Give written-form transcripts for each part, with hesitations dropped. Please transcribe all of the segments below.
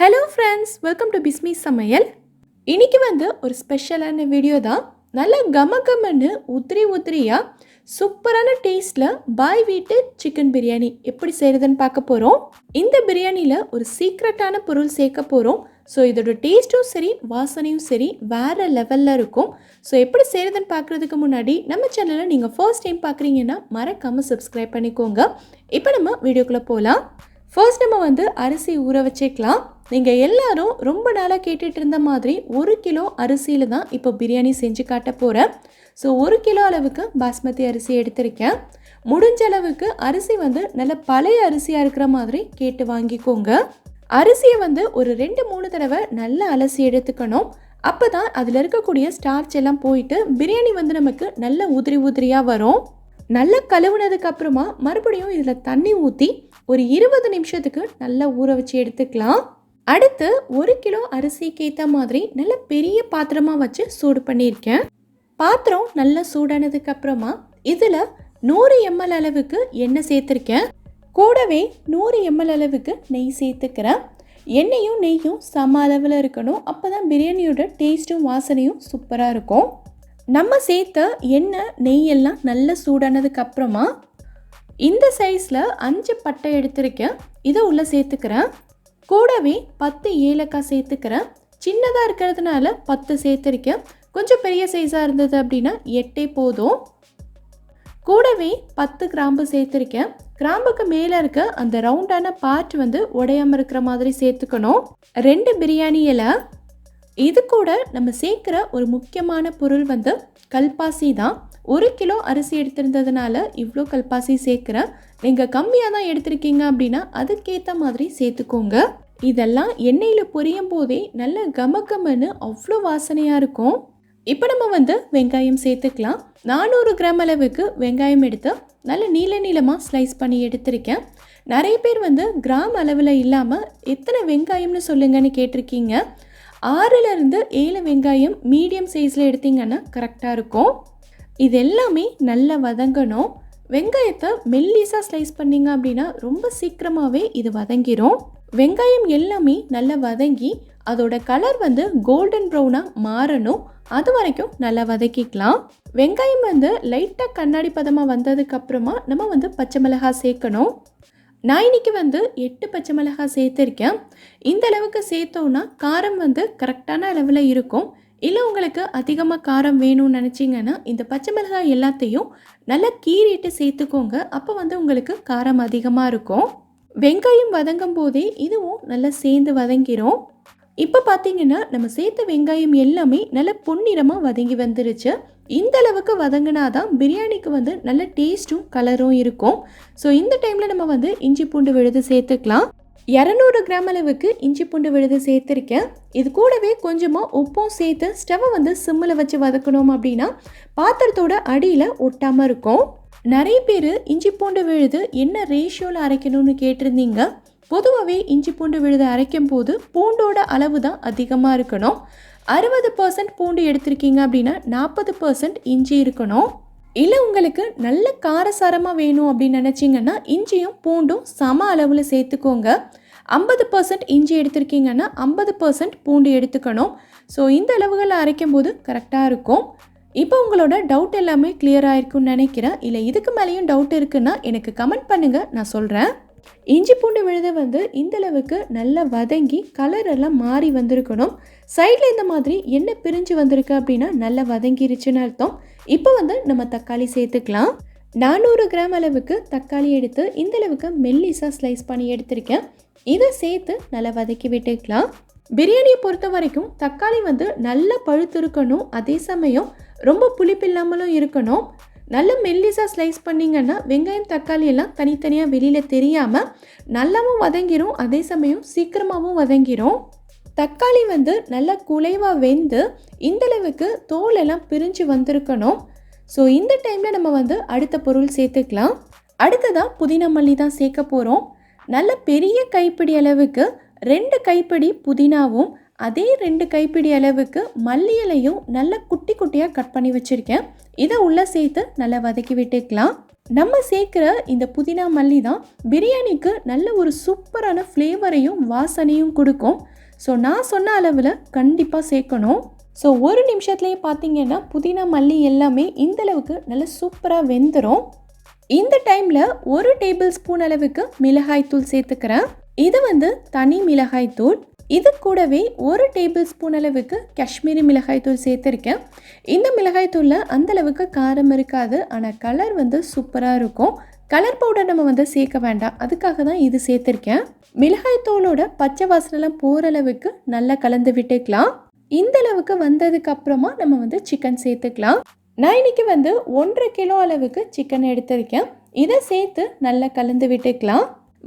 Hello friends, welcome to Bismi சமையல். இன்றைக்கி ஒரு ஸ்பெஷலான வீடியோ தான். நல்ல கமகமன்னு உதிரியாக சூப்பரான டேஸ்ட்டில் பாய் வீட்டு சிக்கன் பிரியாணி எப்படி செய்கிறதுன்னு பார்க்க போகிறோம். இந்த பிரியாணியில் ஒரு சீக்ரெட்டான பொருள் சேர்க்க போகிறோம். ஸோ இதோட டேஸ்ட்டும் சரி வாசனையும் சரி வேறு லெவலில் இருக்கும். ஸோ எப்படி செய்கிறதுன்னு பார்க்குறதுக்கு முன்னாடி நம்ம சேனலை நீங்கள் ஃபர்ஸ்ட் டைம் பார்க்குறீங்கன்னா மறக்காமல் சப்ஸ்கிரைப் பண்ணிக்கோங்க. இப்போ நம்ம வீடியோக்குள்ளே போகலாம். ஃபர்ஸ்ட் நம்ம அரிசி ஊற வச்சுக்கலாம். நீங்கள் எல்லாரும் ரொம்ப நாளாக கேட்டுட்டு இருந்த மாதிரி 1 கிலோ அரிசியில் தான் இப்போ பிரியாணி செஞ்சு காட்ட போகிறேன். ஸோ 1 கிலோ அளவுக்கு பாஸ்மதி அரிசி எடுத்திருக்கேன். முடிஞ்ச அளவுக்கு அரிசி நல்ல பழைய அரிசியாக இருக்கிற மாதிரி கேட்டு வாங்கிக்கோங்க. அரிசியை ஒரு 2-3 தடவை நல்லா அலசி எடுத்துக்கணும். அப்போ தான் அதில் இருக்கக்கூடிய ஸ்டார்ச் எல்லாம் போயிட்டு பிரியாணி நமக்கு நல்ல உதிரியாக வரும். நல்லா கழுவுனதுக்கு அப்புறமா மறுபடியும் இதில் தண்ணி ஊற்றி ஒரு 20 நிமிஷத்துக்கு நல்லா ஊற வச்சு எடுத்துக்கலாம். அடுத்து 1 கிலோ அரிசிக்கு ஏற்ற மாதிரி நல்ல பெரிய பாத்திரமாக வச்சு சூடு பண்ணியிருக்கேன். பாத்திரம் நல்லா சூடானதுக்கு அப்புறமா இதில் 100 ml அளவுக்கு எண்ணெய் சேர்த்துருக்கேன். கூடவே 100 ml அளவுக்கு நெய் சேர்த்துக்கிறேன். எண்ணெயும் நெய்யும் சம அளவில் இருக்கணும். அப்போ தான் பிரியாணியோட டேஸ்ட்டும் வாசனையும் சூப்பராக இருக்கும். நம்ம சேர்த்த எண்ணெய் நெய் எல்லாம் நல்லா சூடானதுக்கு அப்புறமா இந்த சைஸில் 5 பட்டை எடுத்திருக்கேன். இதை உள்ளே சேர்த்துக்கிறேன். கூடவே 10 ஏலக்காய் சேர்த்துக்கிறேன். சின்னதாக இருக்கிறதுனால 10 சேர்த்துருக்கேன். கொஞ்சம் பெரிய சைஸாக இருந்தது அப்படின்னா 8 போதும். கூடவே 10 கிராம்பு சேர்த்துருக்கேன். கிராம்புக்கு மேலே இருக்க அந்த ரவுண்டான பார்ட் உடையாமல் இருக்கிற மாதிரி சேர்த்துக்கணும். 2 பிரியாணி இலை. இது கூட நம்ம சேர்க்குற ஒரு முக்கியமான பொருள் கல்பாசி தான். 1 கிலோ அரிசி எடுத்திருந்ததுனால இவ்வளோ கல்பாசி சேர்க்குறேன். நீங்கள் கம்மியாக தான் எடுத்திருக்கீங்க அப்படின்னா அதுக்கேற்ற மாதிரி சேர்த்துக்கோங்க. இதெல்லாம் எண்ணெயில் பொரியும் போதே நல்ல கமகமன்னு அவ்வளோ வாசனையாக இருக்கும். இப்போ நம்ம வெங்காயம் சேர்த்துக்கலாம். 400 கிராம் அளவுக்கு வெங்காயம் எடுத்து நல்ல நீளமாக ஸ்லைஸ் பண்ணி எடுத்திருக்கேன். நிறைய பேர் கிராம் அளவில் இல்லாமல் எத்தனை வெங்காயம்னு சொல்லுங்கன்னு கேட்டிருக்கீங்க. 6லேருந்து 7 வெங்காயம் மீடியம் சைஸில் எடுத்திங்கன்னா கரெக்டாக இருக்கும். இது எல்லாமே நல்லா வதங்கணும். வெங்காயத்தை மெல்லிஸாக ஸ்லைஸ் பண்ணிங்க அப்படின்னா ரொம்ப சீக்கிரமாகவே இது வதங்கிடும். வெங்காயம் எல்லாமே நல்லா வதங்கி அதோட கலர் கோல்டன் ப்ரௌனாக மாறணும். அது வரைக்கும் நல்லா வதக்கிக்கலாம். வெங்காயம் லைட்டாக கண்ணாடி பதமாக வந்ததுக்கப்புறமா நம்ம பச்சை மிளகாய் சேர்க்கணும். நான் இன்றைக்கி 8 பச்சை மிளகாய் சேர்த்துருக்கேன். இந்த அளவுக்கு சேர்த்தோன்னா காரம் கரெக்டான அளவில் இருக்கும். இல்லை உங்களுக்கு அதிகமாக காரம் வேணும்னு நினச்சிங்கன்னா இந்த பச்சை மிளகாய் எல்லாத்தையும் நல்லா கீறிட்டு சேர்த்துக்கோங்க. அப்போ உங்களுக்கு காரம் அதிகமாக இருக்கும். வெங்காயம் வதங்கும் போதே இதுவும் நல்லா சேர்ந்து வதங்கிடும். இப்போ பார்த்தீங்கன்னா நம்ம சேர்த்த வெங்காயம் எல்லாமே நல்ல பொன்னிறமாக வதங்கி வந்துருச்சு. இந்த அளவுக்கு வதங்கினாதான் பிரியாணிக்கு நல்ல டேஸ்ட்டும் கலரும் இருக்கும். ஸோ இந்த டைமில் நம்ம இஞ்சி பூண்டு விழுது சேர்த்துக்கலாம். 200 கிராம் அளவுக்கு இஞ்சி பூண்டு விழுது சேர்த்துருக்கேன். இது கூடவே கொஞ்சமாக உப்பும் சேர்த்து ஸ்டவ்வை சிம்மில் வச்சு வதக்கணும் அப்படின்னா பாத்திரத்தோட அடியில் ஒட்டாமல் இருக்கும். நிறைய பேர் இஞ்சி பூண்டு விழுது என்ன ரேஷியோவில் அரைக்கணும்னு கேட்டிருந்தீங்க. பொதுவாகவே இஞ்சி பூண்டு விழுது அரைக்கும் போது பூண்டோட அளவு தான் அதிகமாக இருக்கணும். 60% பூண்டு எடுத்திருக்கீங்க அப்படின்னா 40% இஞ்சி இருக்கணும். இல்லை உங்களுக்கு நல்ல காரசாரமாக வேணும் அப்படின்னு நினச்சிங்கன்னா இஞ்சியும் பூண்டும் சம அளவில் சேர்த்துக்கோங்க. 50% இஞ்சி எடுத்திருக்கீங்கன்னா 50% பூண்டு எடுத்துக்கணும். ஸோ இந்த அளவுகளை அரைக்கும் போது கரெக்டாக இருக்கும். இப்போ உங்களோட டவுட் எல்லாமே கிளியர் ஆகிருக்குன்னு நினைக்கிறேன். இல்லை இதுக்கு மேலேயும் டவுட் இருக்குன்னா எனக்கு கமெண்ட் பண்ணுங்கள், நான் சொல்கிறேன். இஞ்சி பூண்டு விழுது இந்தளவுக்கு நல்லா வதங்கி கலர் எல்லாம் மாறி வந்திருக்கணும். சைடில் இந்த மாதிரி எண்ணெய் பிரிஞ்சு வந்திருக்கு அப்படின்னா நல்லா வதங்கிருச்சுன்னு அர்த்தம். இப்போ நம்ம தக்காளி சேர்த்துக்கலாம். 400 கிராம் அளவுக்கு தக்காளி எடுத்து இந்தளவுக்கு மெல்லிஸாக ஸ்லைஸ் பண்ணி எடுத்திருக்கேன். இதை சேர்த்து நல்லா வதக்கி விட்டுக்கலாம். பிரியாணியை பொறுத்த வரைக்கும் தக்காளி நல்லா பழுத்து இருக்கணும். அதே சமயம் ரொம்ப புளிப்பில்லாமலும் இருக்கணும். நல்ல மெல்லிஸாக ஸ்லைஸ் பண்ணிங்கன்னா வெங்காயம் தக்காளி எல்லாம் தனித்தனியாக வெளியில் தெரியாமல் நல்லாவும் வதங்கிடும். அதே சமயம் சீக்கிரமாகவும் வதங்கிடும். தக்காளி நல்லா குலைவாக வெந்து இந்தளவுக்கு தோல் எல்லாம் பிரிஞ்சு வந்திருக்கணும். ஸோ இந்த டைமில் நம்ம அடுத்த பொருள் சேர்த்துக்கலாம். அடுத்ததாக புதினா மல்லி தான் சேர்க்க போகிறோம். நல்ல பெரிய கைப்பிடி அளவுக்கு 2 கைப்பிடி புதினாவும் அதே 2 கைப்பிடி அளவுக்கு மல்லி இலையும் நல்லா குட்டி குட்டியாக கட் பண்ணி வச்சுருக்கேன். இதை உள்ளே சேர்த்து நல்லா வதக்கி விட்டுக்கலாம். நம்ம சேர்க்குற இந்த புதினா மல்லி தான் பிரியாணிக்கு நல்ல ஒரு சூப்பரான ஃப்ளேவரையும் வாசனையும் கொடுக்கும். ஸோ நான் சொன்ன அளவில் கண்டிப்பாக சேர்க்கணும். ஸோ ஒரு நிமிஷத்துலேயே பார்த்தீங்கன்னா புதினா மல்லி எல்லாமே இந்தளவுக்கு நல்ல சூப்பராக வெந்துடும். இந்த டைமில் 1 டேபிள் ஸ்பூன் அளவுக்கு மிளகாய்த்தூள் சேர்த்துக்கிறேன். இது தனி மிளகாய்த்தூள். இது கூடவே 1 டேபிள் ஸ்பூன் அளவுக்கு காஷ்மீரி மிளகாய்த்தூள் சேர்த்துருக்கேன். இந்த மிளகாய்த்தூளில் அந்தளவுக்கு காரம் இருக்காது, ஆனால் கலர் சூப்பராக இருக்கும். கலர் பவுடர் நம்ம சேர்க்க வேண்டாம், அதுக்காக தான் இது சேர்த்துருக்கேன். மிளகாய்த்தூளோட பச்சை வாசனைலாம் போகிற அளவுக்கு நல்லா கலந்து விட்டுக்கலாம். இந்த அளவுக்கு வந்ததுக்கு அப்புறமா நம்ம சிக்கன் சேர்த்துக்கலாம். நான் இன்னைக்கு 1.5 கிலோ அளவுக்கு சிக்கன் எடுத்திருக்கேன். இதை சேர்த்து நல்லா கலந்து விட்டுக்கலாம்.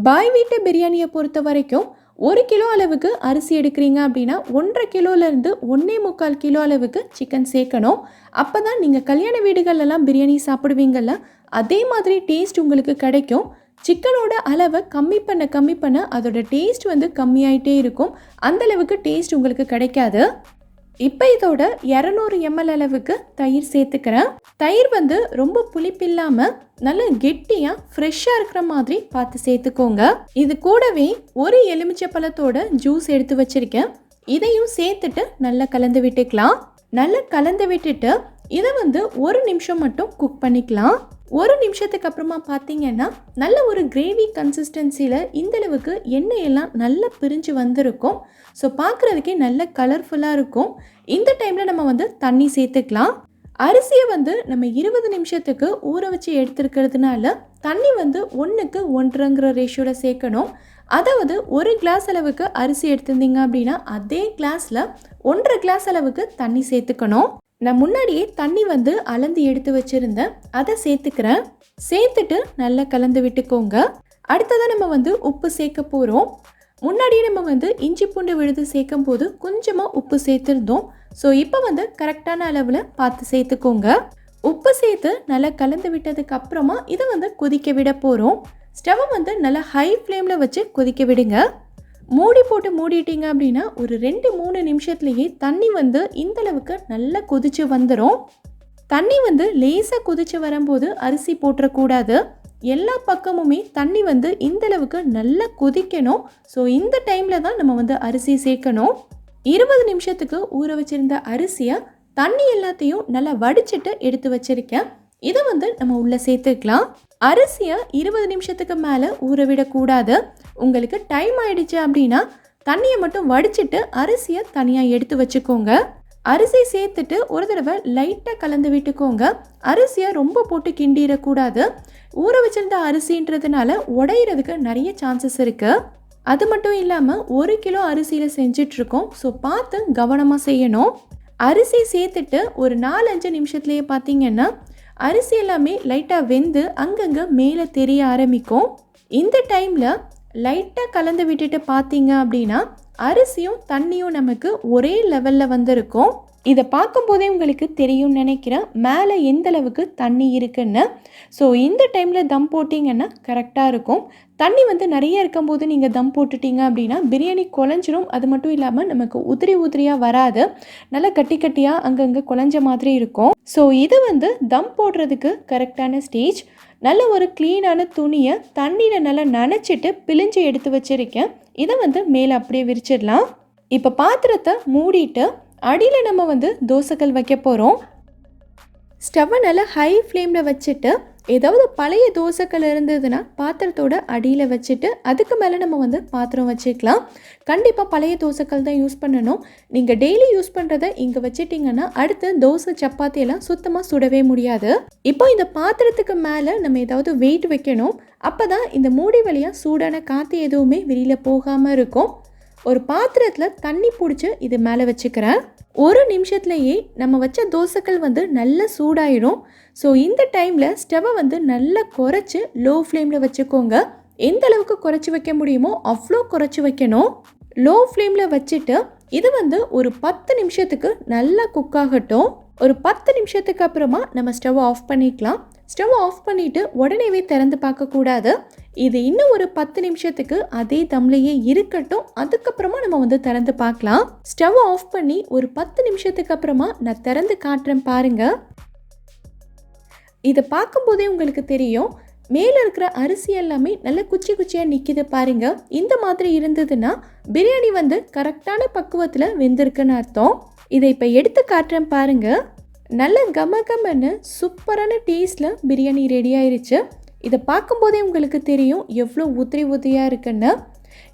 பாய் வீட்டு பிரியாணியை பொறுத்த வரைக்கும் 1 கிலோ அளவுக்கு அரிசி எடுக்கிறீங்க அப்படின்னா 1.5 கிலோலேருந்து 1.25 கிலோ அளவுக்கு சிக்கன் சேர்க்கணும். அப்போ தான் நீங்கள் கல்யாண வீடுகளெல்லாம் பிரியாணி சாப்பிடுவீங்கள்ல, அதே மாதிரி டேஸ்ட் உங்களுக்கு கிடைக்கும். சிக்கனோட அளவை கம்மி பண்ண அதோட டேஸ்ட் கம்மியாயிட்டே இருக்கும். அந்தளவுக்கு டேஸ்ட் உங்களுக்கு கிடைக்காது. இப்போ இதோட 200 ml அளவுக்கு தயிர் சேர்த்துக்கிறேன். தயிர் ரொம்ப புளிப்பில்லாமல் நல்ல கெட்டியாக ஃப்ரெஷ்ஷாக இருக்கிற மாதிரி பார்த்து சேர்த்துக்கோங்க. இது கூடவே ஒரு எலுமிச்சை பழத்தோட ஜூஸ் எடுத்து வச்சுருக்கேன். இதையும் சேர்த்துட்டு நல்லா கலந்து விட்டுக்கலாம். நல்லா கலந்து விட்டுட்டு இதை 1 நிமிஷம் மட்டும் குக் பண்ணிக்கலாம். 1 நிமிஷத்துக்கு அப்புறமா பார்த்தீங்கன்னா நல்ல ஒரு கிரேவி கன்சிஸ்டன்சியில் இந்தளவுக்கு எண்ணெயெல்லாம் நல்லா பிரிஞ்சு வந்திருக்கும். ஸோ பார்க்குறதுக்கே நல்ல கலர்ஃபுல்லாக இருக்கும். இந்த டைமில் நம்ம தண்ணி சேர்த்துக்கலாம். அரிசியை நம்ம 20 நிமிஷத்துக்கு ஊற வச்சு எடுத்துருக்கிறதுனால தண்ணி 1க்கு 1.5 ரேஷியோவில் சேர்க்கணும். அதாவது 1 கிளாஸ் அளவுக்கு அரிசி எடுத்திருந்தீங்க அப்படின்னா அதே கிளாஸில் 1.5 கிளாஸ் அளவுக்கு தண்ணி சேர்த்துக்கணும். நான் முன்னாடியே தண்ணி அளந்து எடுத்து வச்சுருந்தேன், அதை சேர்த்துக்கிறேன். சேர்த்துட்டு நல்லா கலந்து விட்டுக்கோங்க. அடுத்ததாக நம்ம உப்பு சேர்க்க போகிறோம். முன்னாடியே நம்ம இஞ்சி பூண்டு விழுது சேர்க்கும் போது கொஞ்சமாக உப்பு சேர்த்துருந்தோம். ஸோ இப்போ கரெக்டான அளவில் பார்த்து சேர்த்துக்கோங்க. உப்பு சேர்த்து நல்லா கலந்து விட்டதுக்கு அப்புறமா இதை கொதிக்க விட போகிறோம். ஸ்டவ்வை நல்லா ஹை ஃப்ளேமில் வச்சு கொதிக்க விடுங்க. மூடி போட்டு மூடிட்டீங்க அப்படின்னா ஒரு 2-3 நிமிஷத்துலேயே தண்ணி இந்தளவுக்கு நல்லா கொதிச்சு வந்துடும். தண்ணி லேசாக கொதிச்சு வரும்போது அரிசி போட்டுறக்கூடாது. எல்லா பக்கமுமே தண்ணி இந்தளவுக்கு நல்லா கொதிக்கணும். ஸோ இந்த டைமில் தான் நம்ம அரிசி சேர்க்கணும். 20 நிமிஷத்துக்கு ஊற வச்சுருந்த அரிசியை தண்ணி எல்லாத்தையும் நல்லா வடிச்சிட்டு எடுத்து வச்சுருக்கேன். இதை நம்ம உள்ளே சேர்த்துக்கலாம். அரிசியை 20 நிமிஷத்துக்கு மேலே ஊற விடக்கூடாது. உங்களுக்கு டைம் ஆயிடுச்சு அப்படின்னா தண்ணியை மட்டும் வடிச்சிட்டு அரிசியை தனியாக எடுத்து வச்சுக்கோங்க. அரிசி சேர்த்துட்டு ஒரு தடவை லைட்டாக கலந்து விட்டுக்கோங்க. அரிசியை ரொம்ப போட்டு கிண்டிடக்கூடாது. ஊற வச்சிருந்த அரிசின்றதுனால உடையிறதுக்கு நிறைய சான்சஸ் இருக்குது. அது மட்டும் இல்லாமல் 1 கிலோ அரிசியில் செஞ்சிட்ருக்கோம். ஸோ பார்த்து கவனமாக செய்யணும். அரிசி சேர்த்துட்டு ஒரு 4-5 நிமிஷத்துலேயே பார்த்தீங்கன்னா அரிசி எல்லாமே லைட்டாக வெந்து அங்கங்கே மேலே தெரிய ஆரம்பிக்கும். இந்த டைமில் லைட்டாக கலந்து விட்டுட்டு பார்த்தீங்க அப்படின்னா அரிசியும் தண்ணியும் நமக்கு ஒரே லெவலில் வந்திருக்கும். இதை பார்க்கும்போதே உங்களுக்கு தெரியும்னு நினைக்கிறேன் மேலே எந்த அளவுக்கு தண்ணி இருக்குன்னு. ஸோ இந்த டைமில் தம் போட்டிங்கன்னா கரெக்டாக இருக்கும். தண்ணி நிறைய இருக்கும்போது நீங்கள் தம் போட்டுட்டீங்க அப்படின்னா பிரியாணி குழஞ்சிரும். அது மட்டும் இல்லாமல் நமக்கு உதிரியாக வராது, நல்லா கட்டி கட்டியாக அங்கங்கே குழஞ்ச மாதிரி இருக்கும். ஸோ இது தம் போடுறதுக்கு கரெக்டான ஸ்டேஜ். நல்ல ஒரு க்ளீனான துணியை தண்ணியில் நல்லா நனைச்சிட்டு பிழிஞ்சு எடுத்து வச்சுருக்கேன். இதை மேலே அப்படியே விரிச்சிடலாம். இப்போ பாத்திரத்தை மூடிட்டு அடியில் நம்ம தோசைக்கல் வைக்க போகிறோம். ஸ்டவ்வை நல்லா ஹை ஃப்ளேமில் வச்சுட்டு ஏதாவது பழைய தோசைக்கல் இருந்ததுன்னா பாத்திரத்தோட அடியில் வச்சுட்டு அதுக்கு மேலே நம்ம பாத்திரம் வச்சுக்கலாம். கண்டிப்பாக பழைய தோசைக்கல் தான் யூஸ் பண்ணணும். நீங்கள் டெய்லி யூஸ் பண்ணுறதை இங்கே வச்சுட்டிங்கன்னா அடுத்து தோசை சப்பாத்தியெல்லாம் சுத்தமாக சுடவே முடியாது. இப்போ இந்த பாத்திரத்துக்கு மேலே நம்ம ஏதாவது வெயிட் வைக்கணும். அப்போ தான் இந்த மூடி வழியாக சூடான காற்று எதுவுமே வெளியில் போகாமல் இருக்கும். ஒரு பாத்திரத்தில் தண்ணி பிடிச்சி இது மேலே வச்சுக்கிறேன். 1 நிமிஷத்துலேயே நம்ம வச்ச தோசைக்கல் நல்லா சூடாயிடும். ஸோ இந்த டைமில் ஸ்டவ்வை நல்லா குறைச்சி லோ ஃப்ளேமில் வச்சுக்கோங்க. எந்த அளவுக்கு குறைச்சி வைக்க முடியுமோ அவ்வளோ குறைச்சி வைக்கணும். லோ ஃப்ளேமில் வச்சுட்டு இது ஒரு 10 நிமிஷத்துக்கு நல்லா குக் ஆகட்டும். ஒரு 10 நிமிஷத்துக்கு அப்புறமா நம்ம ஸ்டவ் ஆஃப் பண்ணிக்கலாம். ஸ்டவ் ஆஃப் பண்ணிவிட்டு உடனேவே திறந்து பார்க்கக்கூடாது. இது இன்னும் ஒரு 10 நிமிஷத்துக்கு அதே தம்லேயே இருக்கட்டும். அதுக்கப்புறமா நம்ம திறந்து பார்க்கலாம். ஸ்டவ் ஆஃப் பண்ணி ஒரு 10 நிமிஷத்துக்கு அப்புறமா நான் திறந்து காட்டுறேன் பாருங்கள். இதை பார்க்கும்போதே உங்களுக்கு தெரியும், மேலே இருக்கிற அரிசி எல்லாமே நல்லா குச்சி குச்சியாக நிற்கிது பாருங்க. இந்த மாதிரி இருந்ததுன்னா பிரியாணி வந்து கரெக்டான பக்குவத்தில் வெந்திருக்குன்னு அர்த்தம். இதை இப்போ எடுத்து காட்டுறேன் பாருங்க. நல்ல கமகமன்னு சூப்பரான டேஸ்ட்டில் பிரியாணி ரெடி ஆயிருச்சு. இதை பார்க்கும்போதே உங்களுக்கு தெரியும் எவ்வளோ உதிரி உதிரியாக இருக்குன்னு.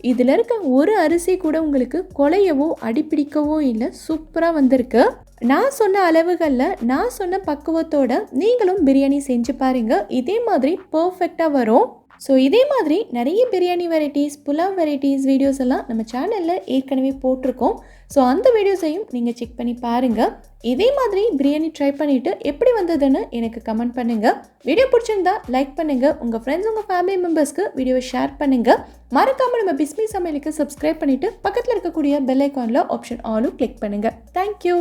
இதில் இருக்க ஒரு அரிசி கூட உங்களுக்கு குலையவோ அடிப்பிடிக்கவோ இல்லை, சூப்பராக வந்திருக்கு. நான் சொன்ன அளவுகளில் நான் சொன்ன பக்குவத்தோட நீங்களும் பிரியாணி செஞ்சு பாருங்கள். இதே மாதிரி பர்ஃபெக்டாக வரும். ஸோ இதே மாதிரி நிறைய biryani varieties, pulao varieties videos எல்லாம் நம்ம சேனலில் ஏற்கனவே போட்டிருக்கோம். ஸோ அந்த வீடியோஸையும் நீங்கள் செக் பண்ணி பாருங்கள். இதே மாதிரி பிரியாணி ட்ரை பண்ணிவிட்டு எப்படி வந்ததுன்னு எனக்கு கமெண்ட் பண்ணுங்கள். வீடியோ பிடிச்சிருந்தா லைக் பண்ணுங்கள். உங்கள் ஃப்ரெண்ட்ஸ், உங்கள் ஃபேமிலி மெம்பர்ஸ்க்கு வீடியோவை ஷேர் பண்ணுங்கள். மறக்காமல் நம்ம பிஸ்மி சமையலுக்கு சப்ஸ்கிரைப் பண்ணிவிட்டு பக்கத்தில் இருக்கக்கூடிய பெல் ஐக்கானில் ஆப்ஷன் ஆலும் கிளிக் பண்ணுங்கள். தேங்க்யூ.